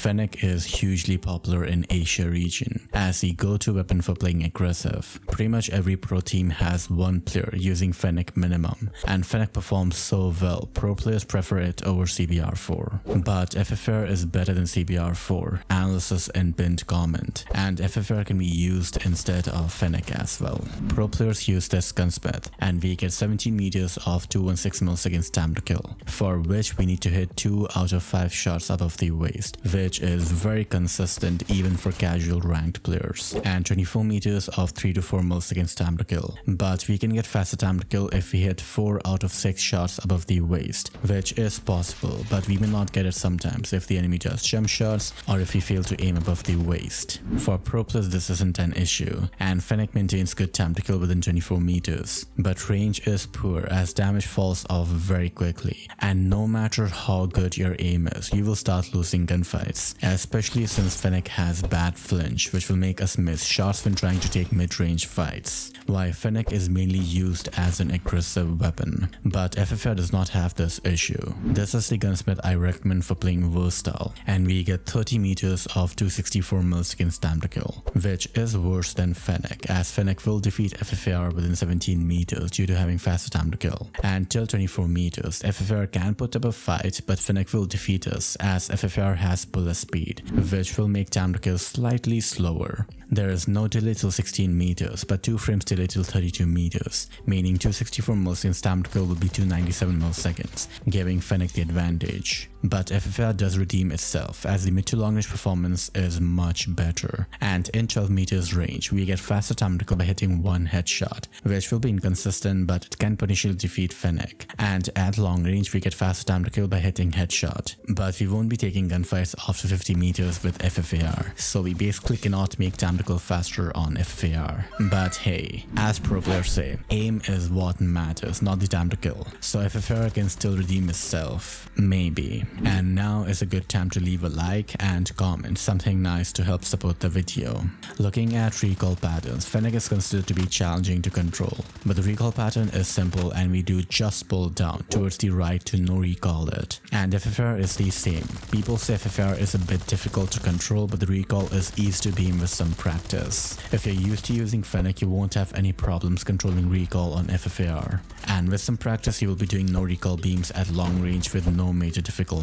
Fennec is hugely popular in Asia region as the go-to weapon for playing aggressive. Pretty much every pro team has one player using Fennec minimum, and Fennec performs so well, pro players prefer it over CBR4. But FFAR is better than CBR4, analysis and pinned comment, and FFAR can be used instead of Fennec as well. Pro players use this Gunsmith, and we get 17 meters of 216 milliseconds time to kill, for which we need to hit 2 out of 5 shots above the waist, which is very consistent even for casual ranked players, and 24 meters of 3 to 4 milliseconds time to kill. But we can get faster time to kill if we hit 4 out of 6 shots above the waist, which is possible, but we may not get it sometimes if the enemy does jump shots or if we fail to aim above the waist. For pro players this isn't an issue, and Fennec maintains good time to kill within 24 meters, but range is poor as damage falls off very quickly, and no matter how good your aim is, you will start losing gunfights, especially since Fennec has bad flinch, which will make us miss shots when trying to take mid-range fights. Why Fennec is mainly used as an aggressive weapon, but FFAR does not have this issue. This is the Gunsmith I recommend for playing versatile, and we get 30 meters of 264 milliseconds time to kill, which is worse than Fennec, as Fennec will defeat FFAR within 17 meters due to having faster time to kill. And till 24 meters, FFAR can put up a fight, but Fennec will defeat us as FFAR has bullet speed, which will make time to kill slightly slower. There is no delay till 16 meters, but 2 frames delay till 32 meters, meaning 264 milliseconds time to kill will be 297 milliseconds, giving Fennec the advantage. But FFAR does redeem itself as the mid to long range performance is much better, and in 12 meters range we get faster time to kill by hitting 1 headshot, which will be inconsistent but it can potentially defeat Fennec, and at long range we get faster time to kill by hitting headshot, but we won't be taking gunfights after 50 meters with FFAR, so we basically cannot make time to kill faster on FFAR. But hey, as pro players say, aim is what matters, not the time to kill, so FFAR can still redeem itself, maybe. And now is a good time to leave a like and comment something nice to help support the video. Looking at recoil patterns, Fennec is considered to be challenging to control, but the recoil pattern is simple and we do just pull down towards the right to no recoil it. And FFAR is the same. People say FFAR is a bit difficult to control, but the recoil is easy to beam with some practice. If you're used to using Fennec, you won't have any problems controlling recoil on FFAR. And with some practice, you will be doing no recoil beams at long range with no major difficulties.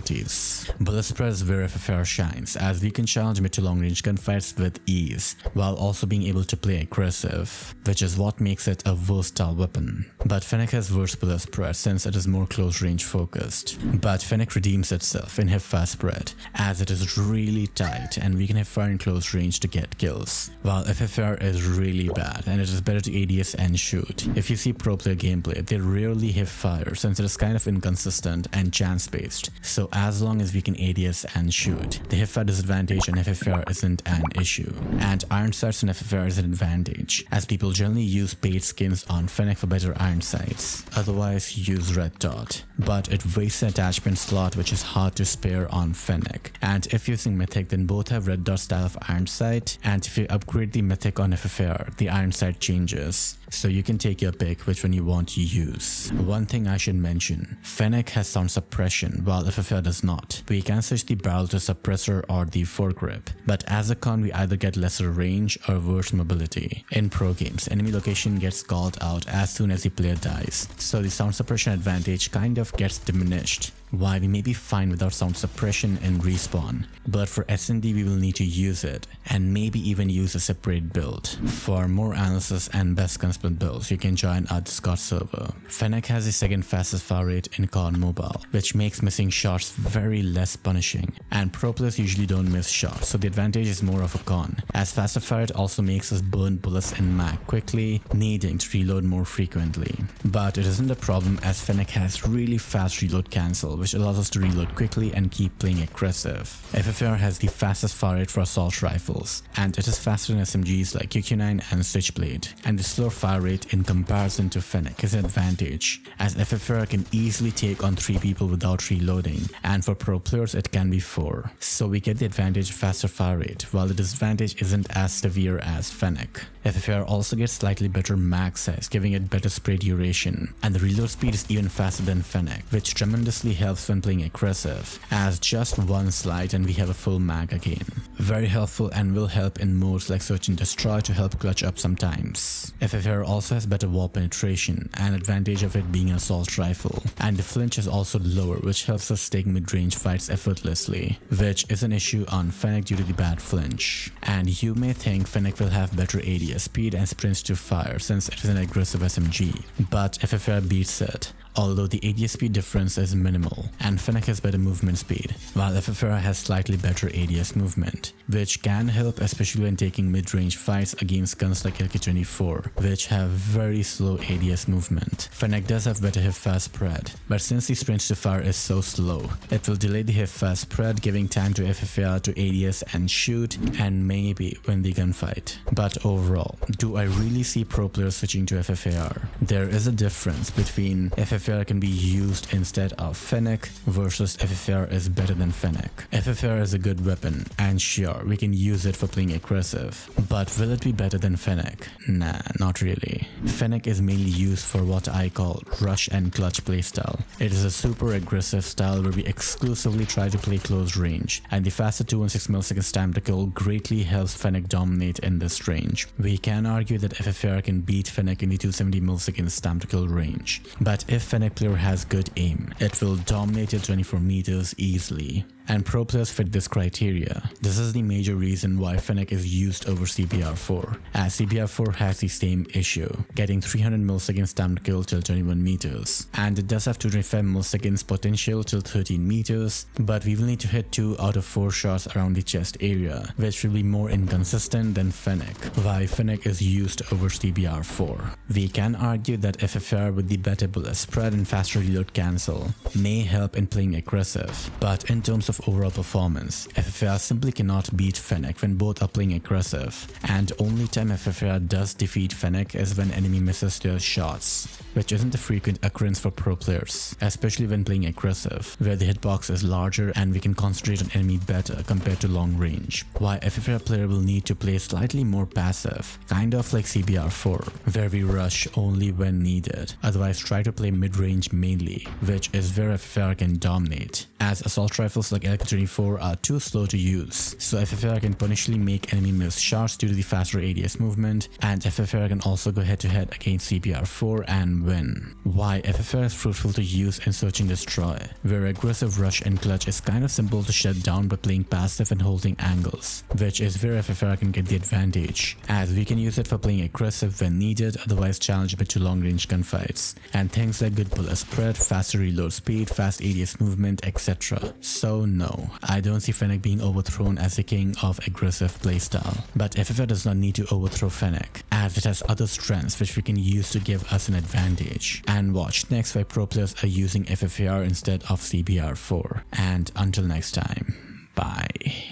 Bullet spread is where FFAR shines, as we can challenge mid to long range gunfights with ease, while also being able to play aggressive, which is what makes it a versatile weapon. But Fennec has worse bullet spread since it is more close range focused. But Fennec redeems itself in hip-fire spread, as it is really tight and we can hip fire in close range to get kills, while FFAR is really bad and it is better to ADS and shoot. If you see pro player gameplay, they rarely hip fire since it is kind of inconsistent and chance based, so as long as we can ADS and shoot, the hip fire disadvantage on FFAR isn't an issue. And iron sights on FFAR is an advantage, as people generally use paid skins on Fennec for better iron sights, otherwise use red dot, but it wastes the attachment slot which is hard to spare on Fennec. And if using mythic, then both have red dot style of iron sight, and if you upgrade the mythic on FFAR, the iron sight changes, so you can take your pick which one you want to use. One thing I should mention, Fennec has sound suppression while FFAR does not. We can switch the barrel to suppressor or the foregrip, but as a con we either get lesser range or worse mobility. In pro games, enemy location gets called out as soon as the player dies, so the sound suppression advantage kind of gets diminished. Why we may be fine without sound suppression in respawn, but for SND we will need to use it, and maybe even use a separate build. For more analysis and best Gunsmith builds, you can join our Discord server. Fennec has the second fastest fire rate in COD Mobile, which makes missing shots very less punishing, and pro players usually don't miss shots, so the advantage is more of a con, as faster fire rate also makes us burn bullets in mag quickly, needing to reload more frequently. But it isn't a problem as Fennec has really fast reload cancel, which allows us to reload quickly and keep playing aggressive. FFAR has the fastest fire rate for assault rifles, and it is faster than SMGs like QQ9 and Switchblade, and the slower fire fire rate in comparison to Fennec is an advantage, as FFAR can easily take on 3 people without reloading, and for pro players it can be 4. So we get the advantage of faster fire rate, while the disadvantage isn't as severe as Fennec. FFAR also gets slightly better mag size, giving it better spray duration, and the reload speed is even faster than Fennec, which tremendously helps when playing aggressive, as just one slide and we have a full mag again. Very helpful and will help in modes like search and destroy to help clutch up sometimes. FFAR also has better wall penetration, an advantage of it being an assault rifle, and the flinch is also lower, which helps us take mid-range fights effortlessly, which is an issue on Fennec due to the bad flinch. And you may think Fennec will have better ADS speed and sprints to fire since it is an aggressive SMG, but FFAR beats it, although the ADS speed difference is minimal, and Fennec has better movement speed, while FFAR has slightly better ADS movement, which can help especially when taking mid-range fights against guns like LK-24, which have very slow ADS movement. Fennec does have better hip-fast spread, but since the sprint to fire is so slow, it will delay the hip-fast spread, giving time to FFAR to ADS and shoot, and maybe win the gunfight. But overall, do I really see pro players switching to FFAR? There is a difference between FFAR can be used instead of Fennec versus FFAR is better than Fennec. FFAR is a good weapon, and sure, we can use it for playing aggressive, but will it be better than Fennec? Nah, not really. Fennec is mainly used for what I call rush and clutch playstyle. It is a super aggressive style where we exclusively try to play close range, and the faster 216 milliseconds time to kill greatly helps Fennec dominate in this range. We can argue that FFAR can beat Fennec in the 270 milliseconds time to kill range, but if Fennec player has good aim, it will dominate at 24 meters easily. And pro players fit this criteria. This is the major reason why Fennec is used over CBR4, as CBR4 has the same issue, getting 300 milliseconds time to kill till 21 meters, and it does have 225 milliseconds potential till 13 meters, but we will need to hit 2 out of 4 shots around the chest area, which will be more inconsistent than Fennec, why Fennec is used over CBR4. We can argue that FFAR with the better bullet spread and faster reload cancel may help in playing aggressive, but in terms of overall performance, FFAR simply cannot beat Fennec when both are playing aggressive, and only time FFAR does defeat Fennec is when enemy misses their shots, which isn't a frequent occurrence for pro players, especially when playing aggressive, where the hitbox is larger and we can concentrate on enemy better compared to long range. Why FFAR player will need to play slightly more passive, kind of like CBR4, where we rush only when needed, otherwise try to play mid-range mainly, which is where FFAR can dominate, as assault rifles like LK-24 are too slow to use, so FFAR can punishingly make enemy miss shots due to the faster ADS movement, and FFAR can also go head-to-head against CBR4 and win. Why FFAR is fruitful to use in search and destroy, where aggressive rush and clutch is kind of simple to shut down by playing passive and holding angles, which is where FFAR can get the advantage, as we can use it for playing aggressive when needed, otherwise challenge a bit to long range gunfights, and things like good bullet spread, faster reload speed, fast ADS movement, etc. So no, I don't see Fennec being overthrown as the king of aggressive playstyle, but FFAR does not need to overthrow Fennec, as it has other strengths which we can use to give us an advantage. And watch next why pro players are using FFAR instead of CBR4. And until next time, bye.